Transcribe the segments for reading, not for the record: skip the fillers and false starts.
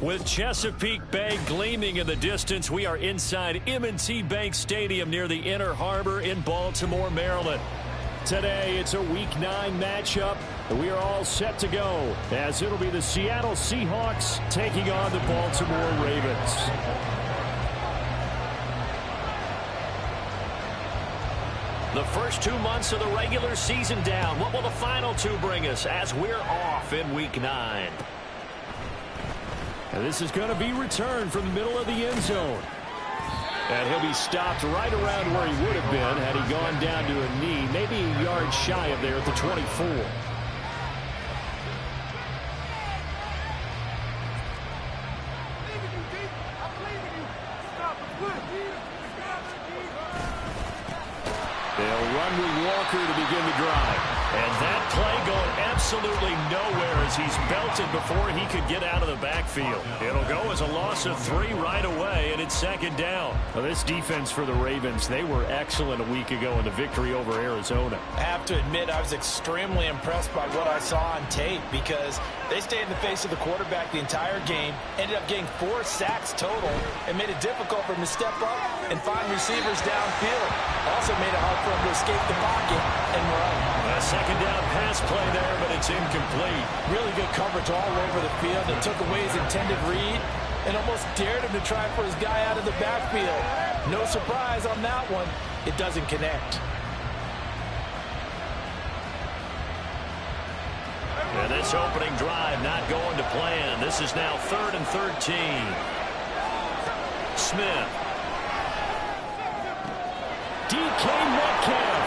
With Chesapeake Bay gleaming in the distance, we are inside M&T Bank Stadium near the Inner Harbor in Baltimore, Maryland. Today, it's a Week 9 matchup. We are all set to go, as it'll be the Seattle Seahawks taking on the Baltimore Ravens. The first 2 months of the regular season down. What will the final 2 bring us as we're off in Week 9? And this is going to be returned from the middle of the end zone. And he'll be stopped right around where he would have been had he gone down to a knee, maybe a yard shy of there at the 24. They'll run with Walker to begin the drive. And that play going absolutely nowhere as he's belted before he could get out of the backfield. It'll go as a loss of 3 right away, and it's second down. Well, this defense for the Ravens, they were excellent a week ago in the victory over Arizona. I have to admit, I was extremely impressed by what I saw on tape because they stayed in the face of the quarterback the entire game, ended up getting 4 sacks total, and made it difficult for him to step up and find receivers downfield. Also made it hard for him to escape the pocket and run. A second down pass play there, but it's incomplete. Really good coverage all over the field. It took away his intended read and almost dared him to try for his guy out of the backfield. No surprise on that one. It doesn't connect. And this opening drive not going to plan. This is now 3rd and 13. Smith. DK Metcalf.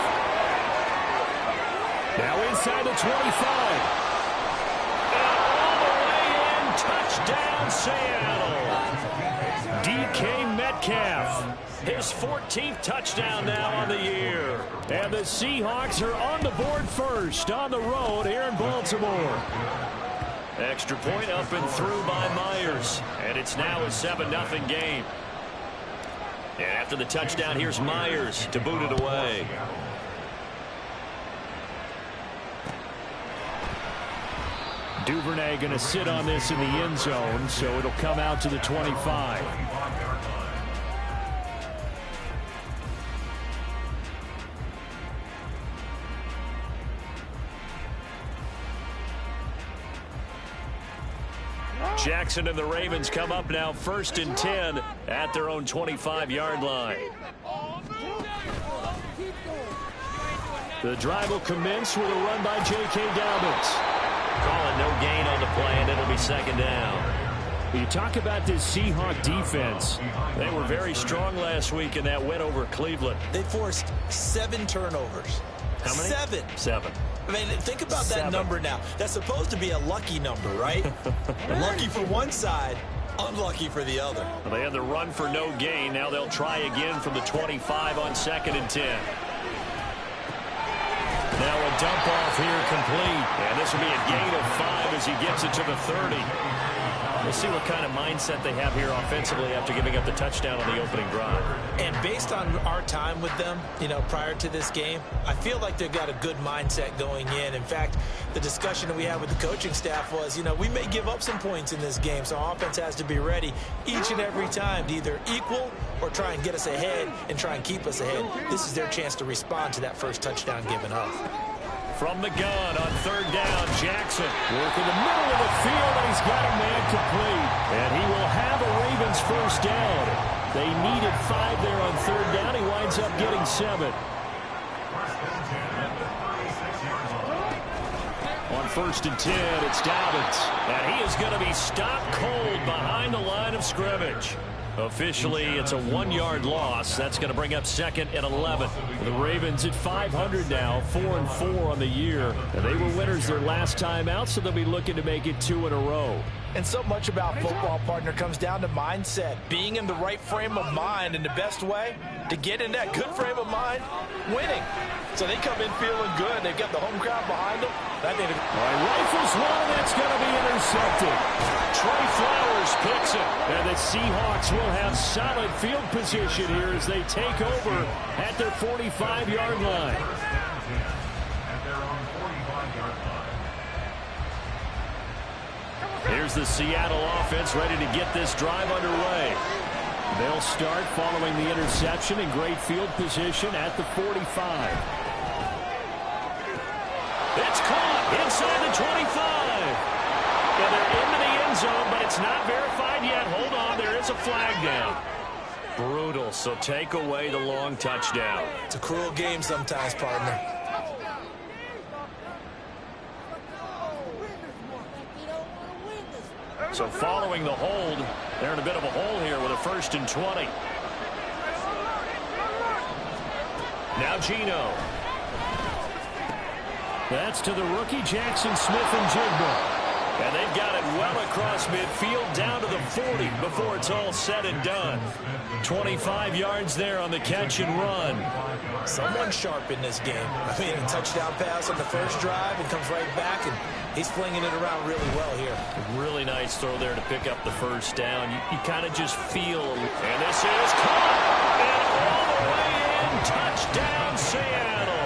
Now inside the 25. And all the way in, touchdown Seattle. DK Metcalf, his 14th touchdown now on the year. And the Seahawks are on the board first on the road here in Baltimore. Extra point up and through by Myers. And it's now a 7-0 game. And after the touchdown, here's Myers to boot it away. Duvernay going to sit on this in the end zone, so it'll come out to the 25. Jackson and the Ravens come up now 1st and 10 at their own 25-yard line. The drive will commence with a run by J.K. Dobbins. Call it no gain on the play, and it'll be second down. You talk about this Seahawk defense. They were very strong last week in that win over Cleveland. They forced 7 turnovers. How many? 7. 7. I mean, think about that number now. That's supposed to be a lucky number, right? Lucky for one side, unlucky for the other. Well, they had the run for no gain. Now they'll try again from the 25 on 2nd and 10. Now a dump off here complete. And this will be a gain of 5 as he gets it to the 30. We'll see what kind of mindset they have here offensively after giving up the touchdown on the opening drive. And based on our time with them, prior to this game, I feel like they've got a good mindset going in. In fact, the discussion that we had with the coaching staff was, we may give up some points in this game, so our offense has to be ready each and every time to either equal or try and get us ahead and try and keep us ahead. This is their chance to respond to that first touchdown given up. From the gun on 3rd down, Jackson working the middle of the field, and he's got a man complete. And he will have a Ravens first down. They needed 5 there on 3rd down. He winds up getting 7. On 1st and 10, it's Dobbins. And he is going to be stopped cold behind the line of scrimmage. Officially, it's a 1-yard loss. That's going to bring up 2nd and 11. The Ravens at 500 now, 4-4 on the year. And they were winners their last time out, so they'll be looking to make it 2 in a row. And so much about football, partner, comes down to mindset. Being in the right frame of mind, and the best way to get in that good frame of mind, winning. So they come in feeling good. They've got the home crowd behind them. All right, rifles one, that's going to be intercepted. Trey Flowers picks it. And the Seahawks will have solid field position here as they take over at their 45-yard line. Here's the Seattle offense ready to get this drive underway. They'll start following the interception in great field position at the 45. It's caught inside the 25. And they're into the end zone, but it's not verified yet. Hold on, there is a flag down. Brutal, so take away the long touchdown. It's a cruel game sometimes, partner. So following the hold, they're in a bit of a hole here with a 1st and 20. Now Geno. That's to the rookie Jackson Smith-Njigba. And they've got it well across midfield down to the 40 before it's all said and done. 25 yards there on the catch and run. Someone sharp in this game. I mean, a touchdown pass on the first drive and comes right back, and he's flinging it around really well here. Really nice throw there to pick up the first down. You kind of just feel. And this is caught. And all the way in. Touchdown, Seattle.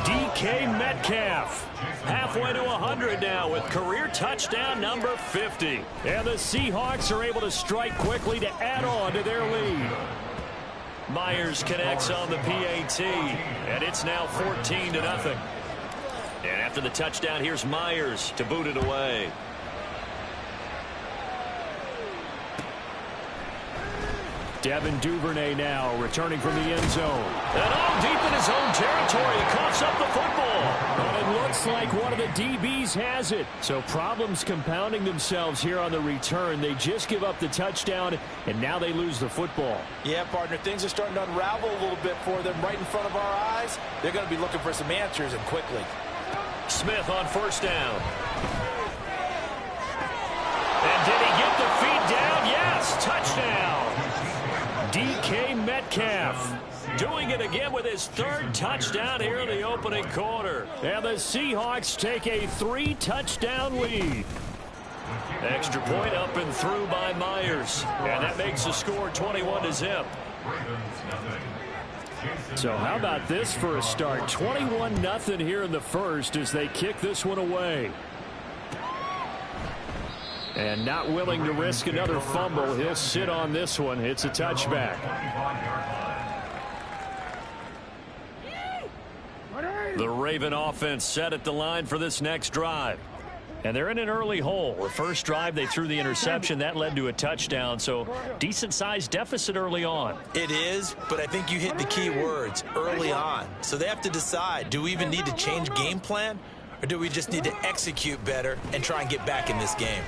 DK Metcalf. Halfway to 100 now with career touchdown number 50. And the Seahawks are able to strike quickly to add on to their lead. Myers connects on the PAT, and it's now 14-0. And after the touchdown, here's Myers to boot it away. Devin Duvernay now returning from the end zone. And all deep in his own territory. He coughs up the football. And it looks like one of the DBs has it. So problems compounding themselves here on the return. They just give up the touchdown, and now they lose the football. Yeah, partner, things are starting to unravel a little bit for them right in front of our eyes. They're going to be looking for some answers, and quickly. Smith on 1st down. And did he get the feet down? Yes, touchdown. DK Metcalf doing it again with his 3rd touchdown here in the opening quarter. And the Seahawks take a 3-touchdown lead. Extra point up and through by Myers. And that makes the score 21-0. So how about this for a start? 21-0 here in the first as they kick this one away. And not willing to risk another fumble. He'll sit on this one. It's a touchback. The Raven offense set at the line for this next drive. And they're in an early hole. The first drive, they threw the interception. That led to a touchdown. So decent-sized deficit early on. It is, but I think you hit the key words, early on. So they have to decide, do we even need to change game plan? Or do we just need to execute better and try and get back in this game?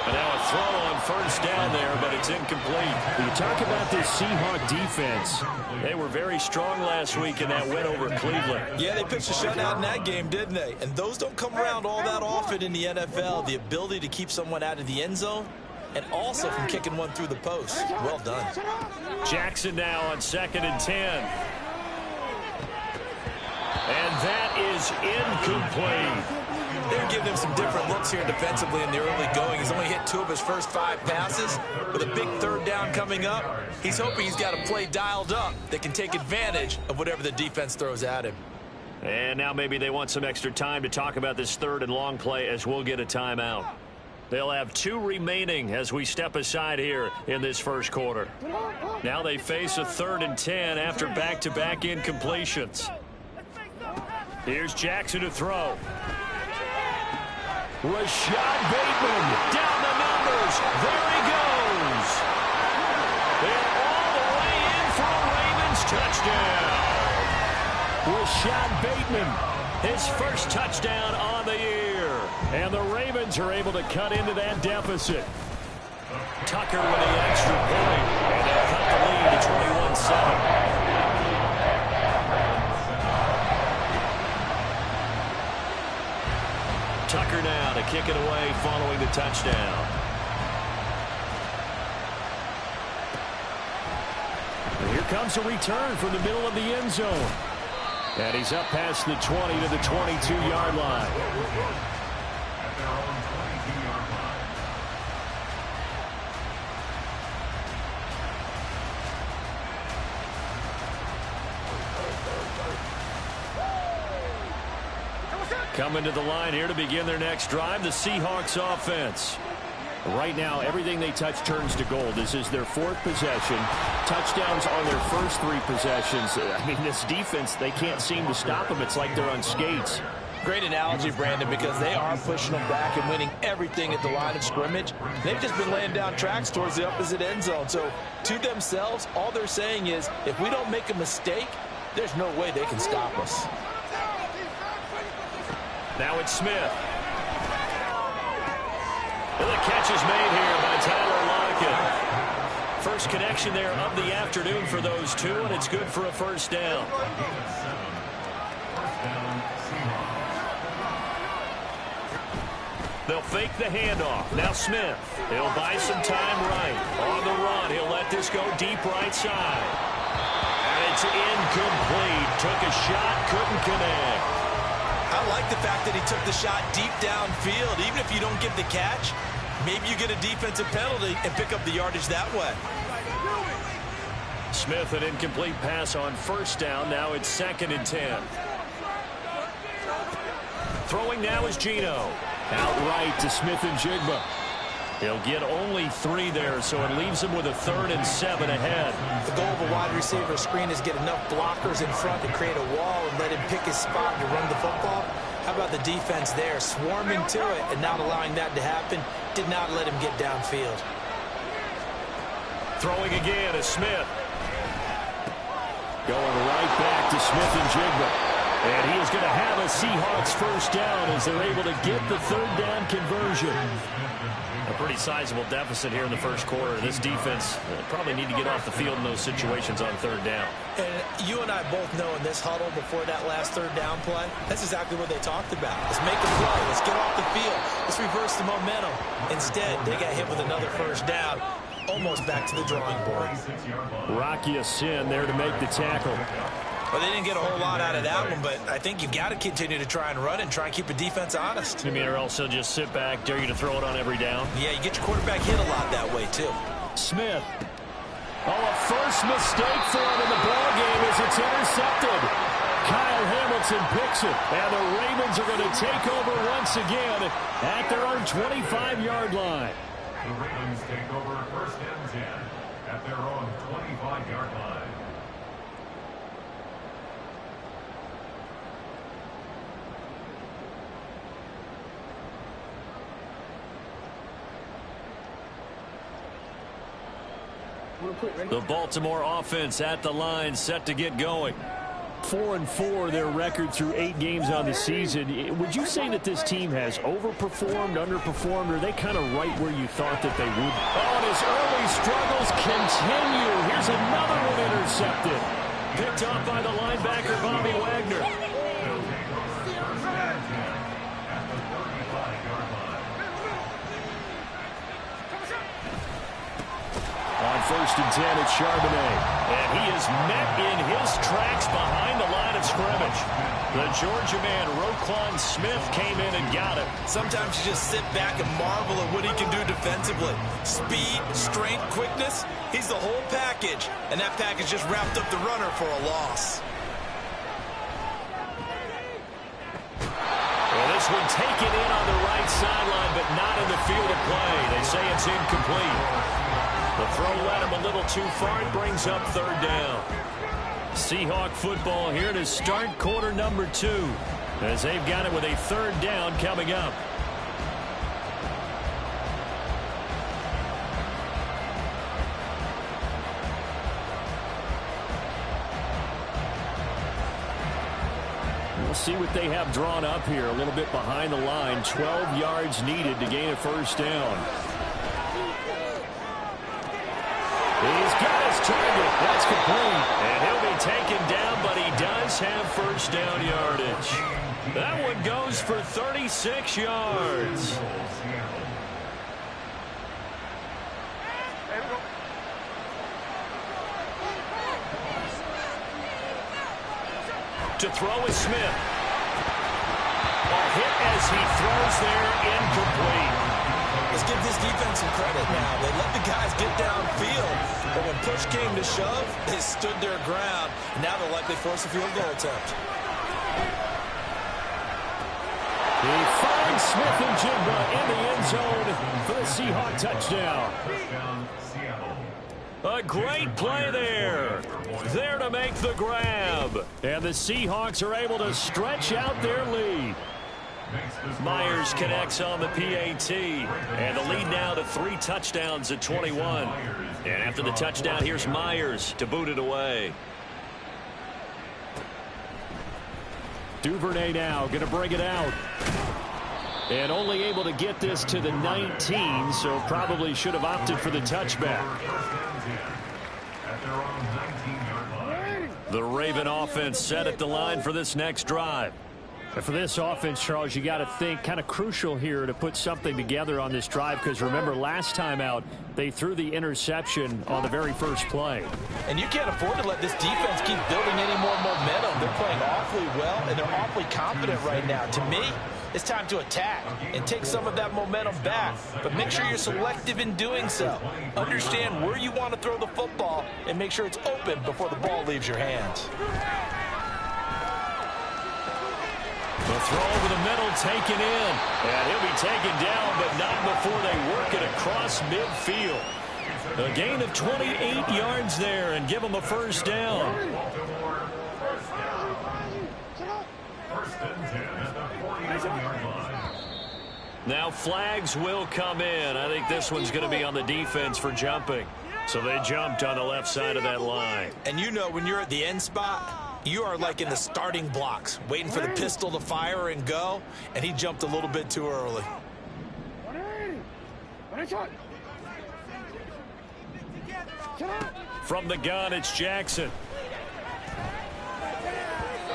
And now a throw on 1st down there, but it's incomplete. You talk about this Seahawk defense. They were very strong last week in that win over Cleveland. Yeah, they pitched a shutout in that game, didn't they? And those don't come around all that often in the NFL. The ability to keep someone out of the end zone and also from kicking one through the post. Well done. Jackson now on 2nd and 10. And that is incomplete. They're giving him some different looks here defensively in the early going. He's only hit 2 of his first 5 passes. With a big 3rd down coming up, he's hoping he's got a play dialed up that can take advantage of whatever the defense throws at him. And now maybe they want some extra time to talk about this 3rd and long play as we'll get a timeout. They'll have 2 remaining as we step aside here in this first quarter. Now they face a 3rd and 10 after back-to-back incompletions. Here's Jackson to throw. Rashad Bateman down the numbers. There he goes. They're all the way in for a Ravens touchdown. Rashad Bateman, his first touchdown on the year. And the Ravens are able to cut into that deficit. Tucker with the extra point. And they'll cut the lead to 21-7. Tucker now to kick it away following the touchdown. And here comes a return from the middle of the end zone. And he's up past the 20 to the 22-yard line. Coming to the line here to begin their next drive, the Seahawks offense. Right now, everything they touch turns to gold. This is their fourth possession. Touchdowns on their first three possessions. I mean, this defense, they can't seem to stop them. It's like they're on skates. Great analogy, Brandon, because they are pushing them back and winning everything at the line of scrimmage. They've just been laying down tracks towards the opposite end zone. So, to themselves, all they're saying is, if we don't make a mistake, there's no way they can stop us. Now it's Smith. And the catch is made here by Tyler Lockett. First connection there of the afternoon for those two, and it's good for a first down. They'll fake the handoff. Now Smith. He'll buy some time right. On the run, he'll let this go deep right side. And it's incomplete. Took a shot, couldn't connect. I like the fact that he took the shot deep downfield. Even if you don't get the catch, maybe you get a defensive penalty and pick up the yardage that way. Smith, an incomplete pass on first down. Now it's 2nd and 10. Throwing now is Geno. Outright to Smith and Jigba. He'll get only 3 there, so it leaves him with a 3rd and 7 ahead. The goal of a wide receiver screen is get enough blockers in front to create a wall and let him pick his spot to run the football. How about the defense there, swarming to it and not allowing that to happen? Did not let him get downfield. Throwing again is Smith. Going right back to Smith and Jigba. And he is going to have a Seahawks first down as they're able to get the 3rd down conversion. A pretty sizable deficit here in the first quarter. This defense probably need to get off the field in those situations on 3rd down. And you and I both know in this huddle before that last 3rd down play, that's exactly what they talked about. Let's make a play. Let's get off the field. Let's reverse the momentum. Instead, they got hit with another first down. Almost back to the drawing board. Rocky Sin there to make the tackle. Well, they didn't get a whole lot out of that one, but I think you've got to continue to try and run and try and keep the defense honest. You mean, or else he'll just sit back, dare you to throw it on every down? Yeah, you get your quarterback hit a lot that way, too. Smith. Oh, a first mistake for him in the ball game as it's intercepted. Kyle Hamilton picks it, and the Ravens are going to take over once again at their own 25-yard line. The Ravens take over 1st and 10 at their own 25-yard line. The Baltimore offense at the line, set to get going. 4-4 their record through 8 games on the season. Would you say that this team has overperformed, underperformed, or are they kind of right where you thought that they would? Oh, and his early struggles continue. Here's another one intercepted. Picked off by the linebacker, Bobby Wagner. On 1st and 10, it's Charbonnet. And he is met in his tracks behind the line of scrimmage. The Georgia man, Roquan Smith, came in and got it. Sometimes you just sit back and marvel at what he can do defensively. Speed, strength, quickness, he's the whole package. And that package just wrapped up the runner for a loss. Well, this one taken in on the right sideline, but not in the field of play. They say it's incomplete. The throw led him a little too far. It brings up 3rd down. Seahawk football here to start quarter number 2 as they've got it with a 3rd down coming up. We'll see what they have drawn up here a little bit behind the line. 12 yards needed to gain a first down. He's got his target. That's complete. And he'll be taken down, but he does have first down yardage. That one goes for 36 yards. To throw is Smith. A hit as he throws there, incomplete. Let's give this defense some credit now. They let the guys get downfield, but when push came to shove, they stood their ground. Now they'll likely force a field goal attempt. He finds Smith and Jigba in the end zone for the Seahawk touchdown. A great play there. There to make the grab. And the Seahawks are able to stretch out their lead. Myers connects on the PAT. And the lead now to 3 touchdowns at 21. And after the touchdown, here's Myers to boot it away. Duvernay now going to bring it out. And only able to get this to the 19, so probably should have opted for the touchback. The Raven offense set at the line for this next drive. And for this offense, Charles, you got to think kind of crucial here to put something together on this drive, because remember last time out they threw the interception on the very first play. And you can't afford to let this defense keep building any more momentum. They're playing awfully well, and they're awfully confident right now. To me, it's time to attack and take some of that momentum back, but make sure you're selective in doing so. Understand where you want to throw the football and make sure it's open before the ball leaves your hands. The throw over the middle taken in. And he'll be taken down, but not before they work it across midfield. A gain of 28 yards there and give them a first down. Now flags will come in. I think this one's going to be on the defense for jumping. So they jumped on the left side of that line. And you know when you're at the end spot, you are like in the starting blocks, waiting for the pistol to fire and go, and he jumped a little bit too early. From the gun, it's Jackson.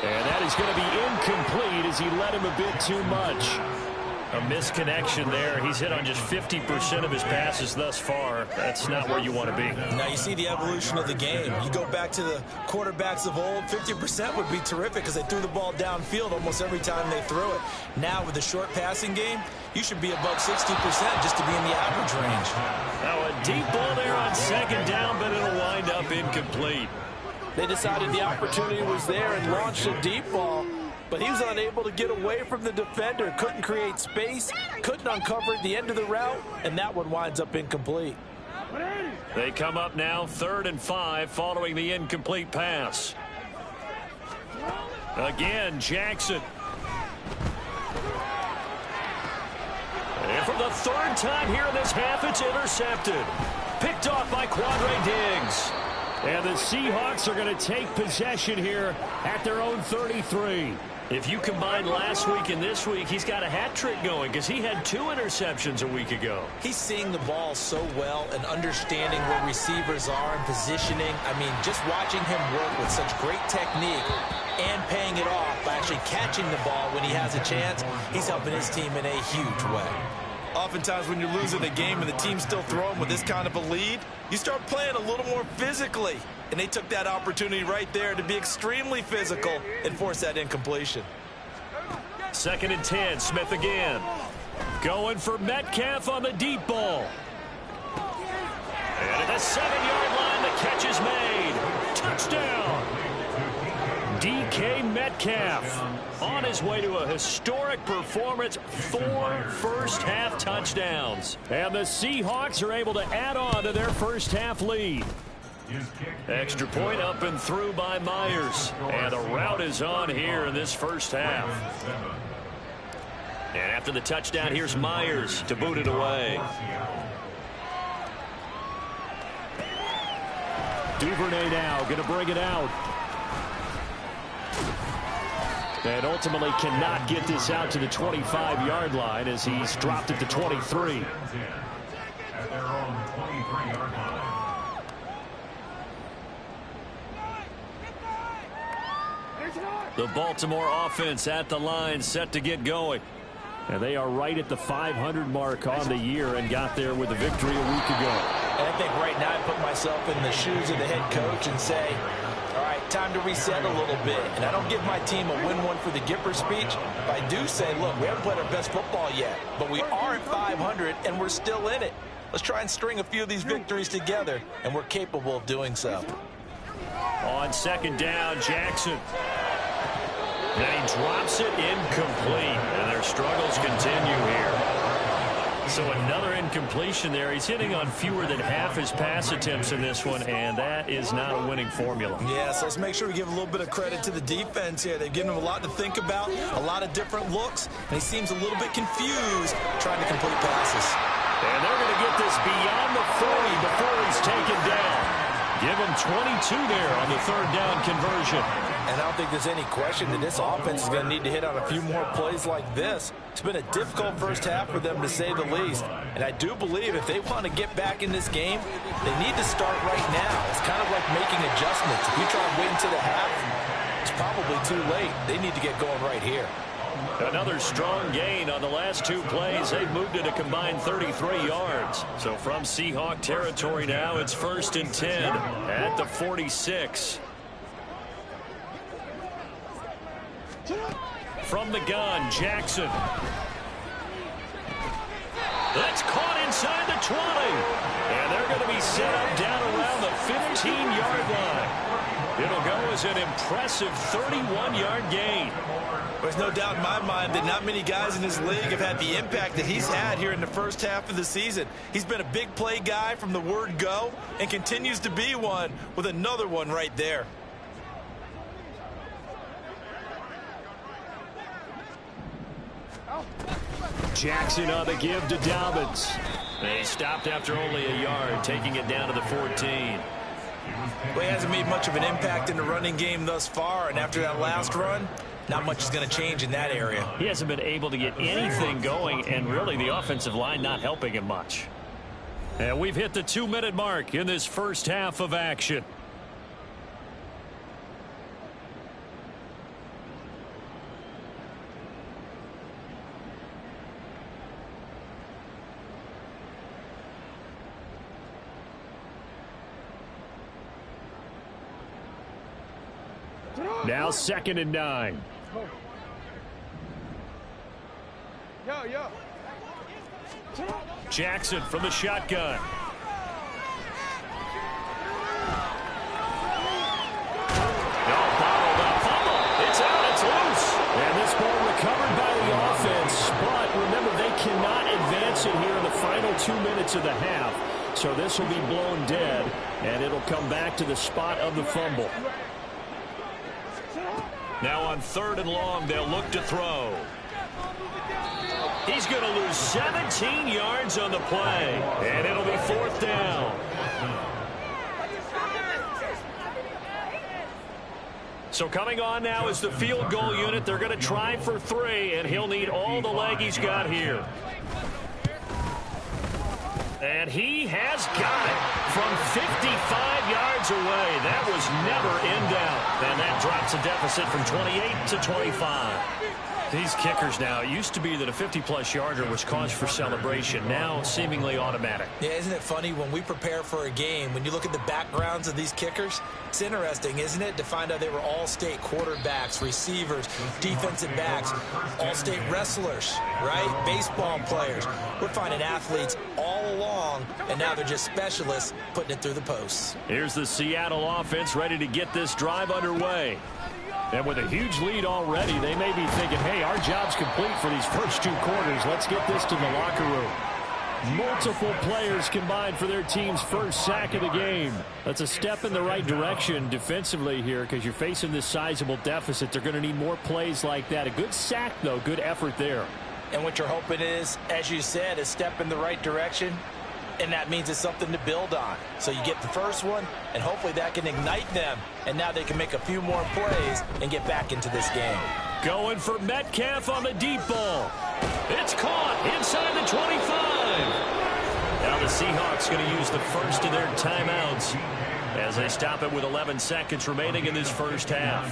And that is going to be incomplete as he led him a bit too much. A misconnection there. He's hit on just 50% of his passes thus far. That's not where you want to be. Now you see the evolution of the game. You go back to the quarterbacks of old, 50% would be terrific because they threw the ball downfield almost every time they threw it. Now with the short passing game, you should be above 60% just to be in the average range. Now a deep ball there on second down, but it'll wind up incomplete. They decided the opportunity was there and launched a deep ball, but he was unable to get away from the defender, couldn't create space, couldn't uncover the end of the route, and that one winds up incomplete. They come up now 3rd and 5 following the incomplete pass. Again, Jackson. And for the 3rd time here in this half, it's intercepted. Picked off by Quandre Diggs. And the Seahawks are going to take possession here at their own 33. If you combine last week and this week, he's got a hat trick going because he had 2 interceptions a week ago. He's seeing the ball so well and understanding where receivers are and positioning. I mean, just watching him work with such great technique and paying it off by actually catching the ball when he has a chance, he's helping his team in a huge way. Oftentimes when you're losing a game and the team's still throwing with this kind of a lead, you start playing a little more physically. And they took that opportunity right there to be extremely physical and force that incompletion. 2nd and 10, Smith again. Going for Metcalf on the deep ball. And at the 7-yard line, the catch is made. Touchdown. DK Metcalf on his way to a historic performance, 4 first-half touchdowns. And the Seahawks are able to add on to their first-half lead. Extra point up and through by Myers. And the route is on here in this first half. And after the touchdown, here's Myers to boot it away. Duvernay now going to bring it out. And ultimately cannot get this out to the 25-yard line as he's dropped it to 23. At their own 23-yard line. The Baltimore offense at the line, set to get going. And they are right at the 500 mark on the year and got there with a victory a week ago. And I think right now I put myself in the shoes of the head coach and say, all right, time to reset a little bit. And I don't give my team a win one for the Gipper speech, but I do say, look, we haven't played our best football yet, but we are at 500 and we're still in it. Let's try and string a few of these victories together, and we're capable of doing so. On 2nd down, Jackson. Then he drops it incomplete, and their struggles continue here. So another incompletion there. He's hitting on fewer than half his pass attempts in this one, and that is not a winning formula. Yeah, so let's make sure we give a little bit of credit to the defense here. They've given him a lot to think about, a lot of different looks, and he seems a little bit confused trying to complete passes. And they're going to get this beyond the 40 before he's taken down. Give him 22 there on the third down conversion. And I don't think there's any question that this offense is going to need to hit on a few more plays like this. It's been a difficult first half for them, to say the least. And I do believe if they want to get back in this game, they need to start right now. It's kind of like making adjustments. If you try and wait until the half, it's probably too late. They need to get going right here. Another strong gain on the last two plays. They've moved it a combined 33 yards. So from Seahawk territory now, it's 1st and 10 at the 46. From the gun, Jackson. That's caught inside the 20. And they're going to be set up down around the 15-yard line. It'll go as an impressive 31-yard gain. There's no doubt in my mind that not many guys in this league have had the impact that he's had here in the first half of the season. He's been a big play guy from the word go and continues to be one with another one right there. Jackson on the give to Dobbins. They stopped after only a yard, taking it down to the 14. Well, he hasn't made much of an impact in the running game thus far, and after that last run, not much is going to change in that area. He hasn't been able to get anything going, and really the offensive line not helping him much. And we've hit the 2-minute mark in this first half of action. Now 2nd and 9. Jackson from the shotgun. Bottled up. Fumble. It's out. It's loose. And this ball recovered by the offense. But remember, they cannot advance it here in the final 2 minutes of the half. So this will be blown dead, and it'll come back to the spot of the fumble. Now on 3rd and long, they'll look to throw. He's going to lose 17 yards on the play, and it'll be 4th down. So coming on now is the field goal unit. They're going to try for 3, and he'll need all the leg he's got here. And he has got it from 55 yards away. That was never in doubt. And that drops a deficit from 28 to 25. These kickers now, it used to be that a 50-plus yarder was cause for celebration. Now seemingly automatic. Yeah, isn't it funny when we prepare for a game, when you look at the backgrounds of these kickers, it's interesting, isn't it, to find out they were all-state quarterbacks, receivers, defensive backs, all-state wrestlers, right? Baseball players. We're finding athletes all along, and now they're just specialists putting it through the posts. Here's the Seattle offense ready to get this drive underway. And with a huge lead already, they may be thinking, hey, our job's complete for these first 2 quarters. Let's get this to the locker room. Multiple players combined for their team's first sack of the game. That's a step in the right direction defensively here because you're facing this sizable deficit. They're going to need more plays like that. A good sack, though. Good effort there. And what you're hoping is, as you said, a step in the right direction. And that means it's something to build on. So you get the first one, and hopefully that can ignite them. And now they can make a few more plays and get back into this game. Going for Metcalf on the deep ball. It's caught inside the 25. Now the Seahawks going to use the first of their timeouts as they stop it with 11 seconds remaining in this first half.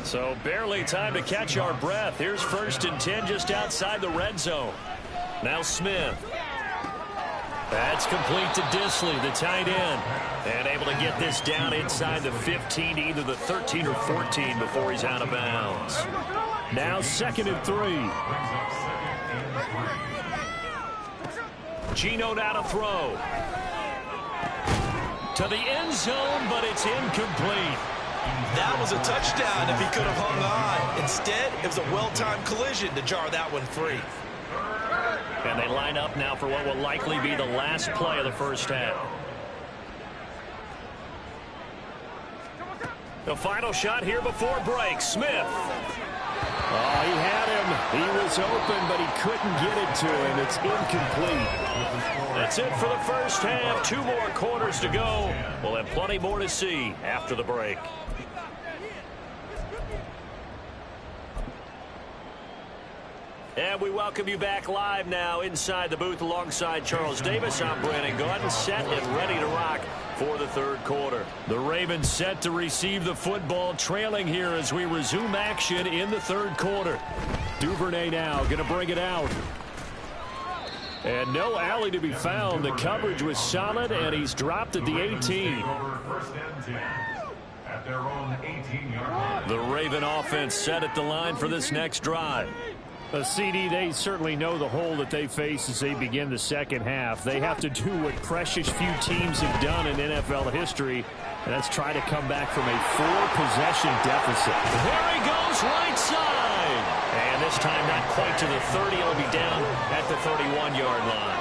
So barely time to catch our breath. Here's 1st and 10 just outside the red zone. Now Smith. That's complete to Disley, the tight end. And able to get this down inside the 15 to either the 13 or 14 before he's out of bounds. Now 2nd and 3. Geno now to throw. To the end zone, but it's incomplete. That was a touchdown if he could have hung on. Instead, it was a well-timed collision to jar that one free. And they line up now for what will likely be the last play of the first half. The final shot here before break. Smith. Oh, he had him. He was open, but he couldn't get it to him. It's incomplete. That's it for the first half. 2 more quarters to go. We'll have plenty more to see after the break. And we welcome you back live now inside the booth alongside Charles Davis. I'm Brandon Gaudin, set and ready to rock for the third quarter. The Ravens set to receive the football, trailing here as we resume action in the third quarter. Duvernay now going to bring it out. And no alley to be found. The coverage was solid, and he's dropped at the 18. The Raven offense set at the line for this next drive. CD, they certainly know the hole that they face as they begin the second half. They have to do what precious few teams have done in NFL history, and that's try to come back from a 4-possession deficit. There he goes, right side. And this time not quite to the 30. It'll be down at the 31-yard line.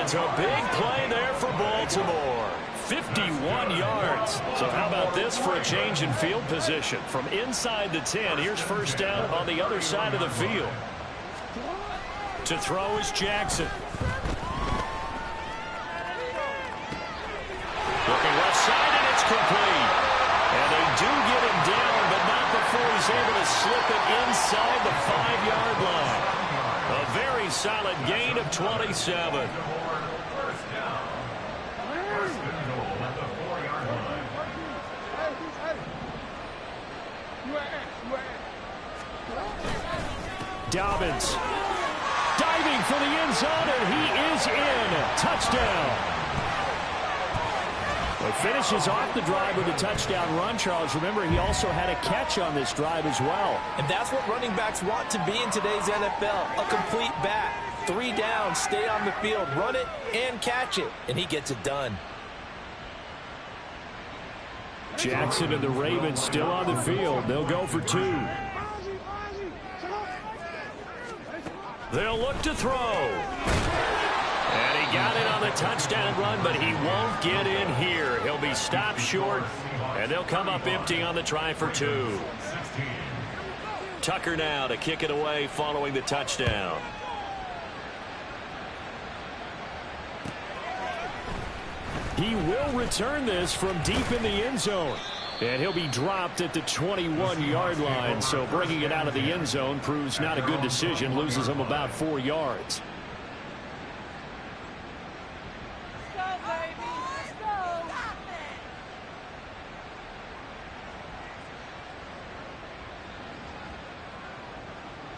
It's a big play there for Baltimore. 51 yards. So how about this for a change in field position? From inside the 10, here's first down on the other side of the field. To throw is Jackson. Looking left side, and it's complete. And they do get him down, but not before he's able to slip it inside the 5-yard line. A very solid gain of 27. Dobbins diving for the end zone, and he is in. Touchdown. Well, finishes off the drive with a touchdown run, Charles. Remember, he also had a catch on this drive as well. And that's what running backs want to be in today's NFL, a complete back. 3 down, stay on the field, run it, and catch it. And he gets it done. Jackson and the Ravens still on the field. They'll go for 2. They'll look to throw. And he got it on the touchdown run, but he won't get in here. He'll be stopped short, and they'll come up empty on the try for 2. Tucker now to kick it away following the touchdown. He will return this from deep in the end zone. And he'll be dropped at the 21-yard line. So bringing it out of the end zone proves not a good decision. Loses him about 4 yards. Let's go, baby.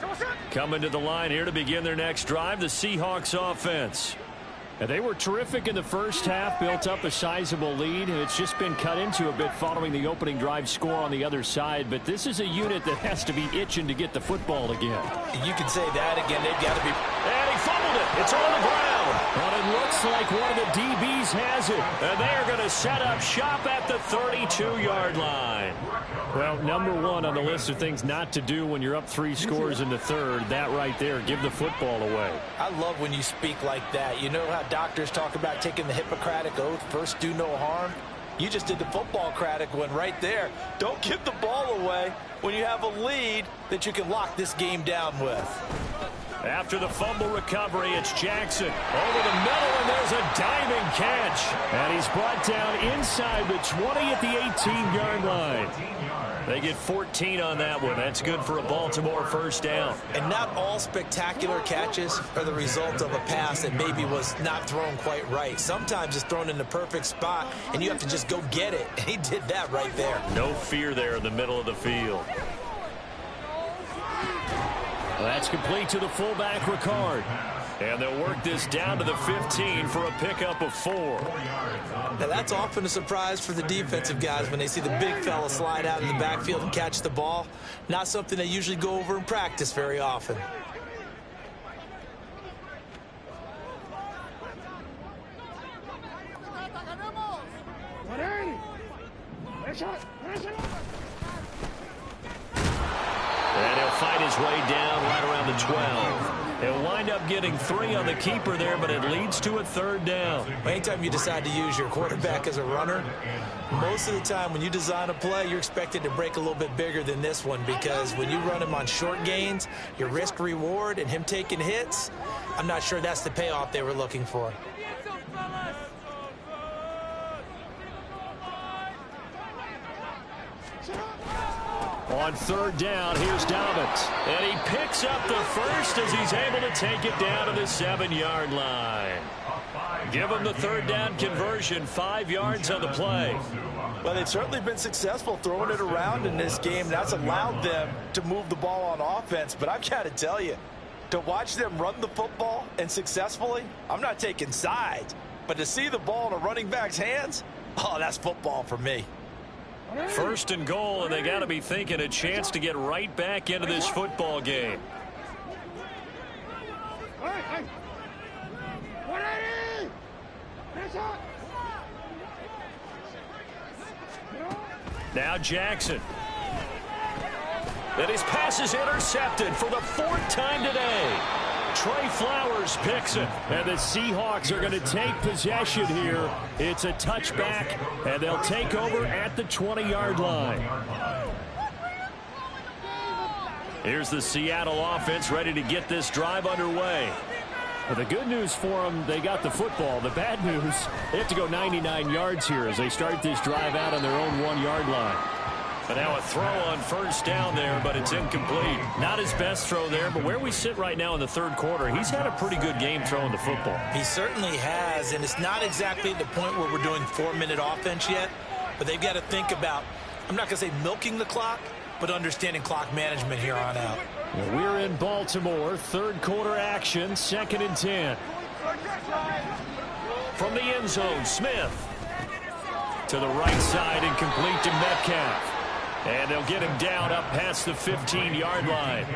Let's go. Coming to the line here to begin their next drive, the Seahawks offense. And they were terrific in the first half, built up a sizable lead, and it's just been cut into a bit following the opening drive score on the other side. But this is a unit that has to be itching to get the football again. You can say that again. They've got to be. And he fumbled it. It's on the ground. But it looks like one of the DBs has it. And they are going to set up shop at the 32-yard line. Well, number 1 on the list of things not to do when you're up 3 scores in the third, that right there, give the football away. I love when you speak like that. You know how doctors talk about taking the Hippocratic Oath, first do no harm? You just did the football-cratic one right there. Don't give the ball away when you have a lead that you can lock this game down with. After the fumble recovery, it's Jackson over the middle, and there's a diving catch. And he's brought down inside the 20 at the 18-yard line. They get 14 on that one. That's good for a Baltimore first down. And not all spectacular catches are the result of a pass that maybe was not thrown quite right. Sometimes it's thrown in the perfect spot, and you have to just go get it. And he did that right there. No fear there in the middle of the field. That's complete to the fullback, Ricard. And they'll work this down to the 15 for a pickup of 4. Now, that's often a surprise for the defensive guys when they see the big fella slide out in the backfield and catch the ball. Not something they usually go over in practice very often. ¡Shot! fight his way down right around the 12. He'll wind up getting 3 on the keeper there, but it leads to a 3rd down. Anytime you decide to use your quarterback as a runner, most of the time when you design a play, you're expected to break a little bit bigger than this one, because when you run him on short gains, your risk-reward and him taking hits, I'm not sure that's the payoff they were looking for. On 3rd down, here's Dobbins. And he picks up the first as he's able to take it down to the 7-yard line. Give him the 3rd down conversion, 5 yards on the play. Well, they've certainly been successful throwing it around in this game. That's allowed them to move the ball on offense. But I've got to tell you, to watch them run the football and successfully, I'm not taking sides. But to see the ball in a running back's hands, oh, that's football for me. 1st and goal, and they got to be thinking a chance to get right back into this football game. Now Jackson. And his pass is intercepted for the 4th time today. Trey Flowers picks it. And the Seahawks are going to take possession here. It's a touchback, and they'll take over at the 20-yard line. Here's the Seattle offense ready to get this drive underway. Well, the good news for them, they got the football. The bad news, they have to go 99 yards here as they start this drive out on their own 1-yard line. But now a throw on 1st down there, but it's incomplete. Not his best throw there, but where we sit right now in the 3rd quarter, he's had a pretty good game throwing the football. He certainly has, and it's not exactly at the point where we're doing 4-minute offense yet, but they've got to think about, I'm not going to say milking the clock, but understanding clock management here on out. Well, we're in Baltimore, 3rd quarter action, 2nd and 10. From the end zone, Smith. To the right side and complete to Metcalf. And they'll get him down up past the 15-yard line.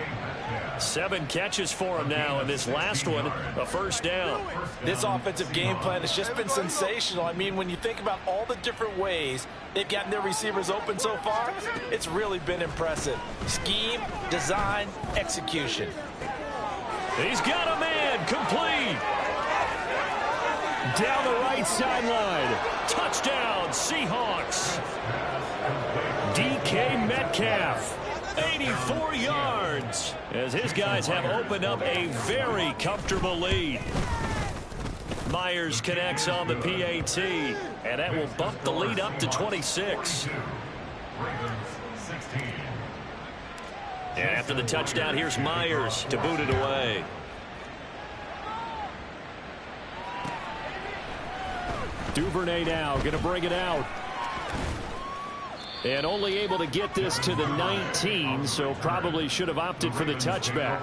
7 catches for him now, and this last one, a 1st down. This offensive game plan has just been sensational. I mean, when you think about all the different ways they've gotten their receivers open so far, it's really been impressive. Scheme, design, execution. He's got a man, complete. Down the right sideline. Touchdown, Seahawks. DK Metcalf, 84 yards, as his guys have opened up a very comfortable lead. Myers connects on the PAT, and that will bump the lead up to 26. And after the touchdown, here's Myers to boot it away. Duvernay now going to bring it out. And only able to get this to the 19, so probably should have opted for the touchback.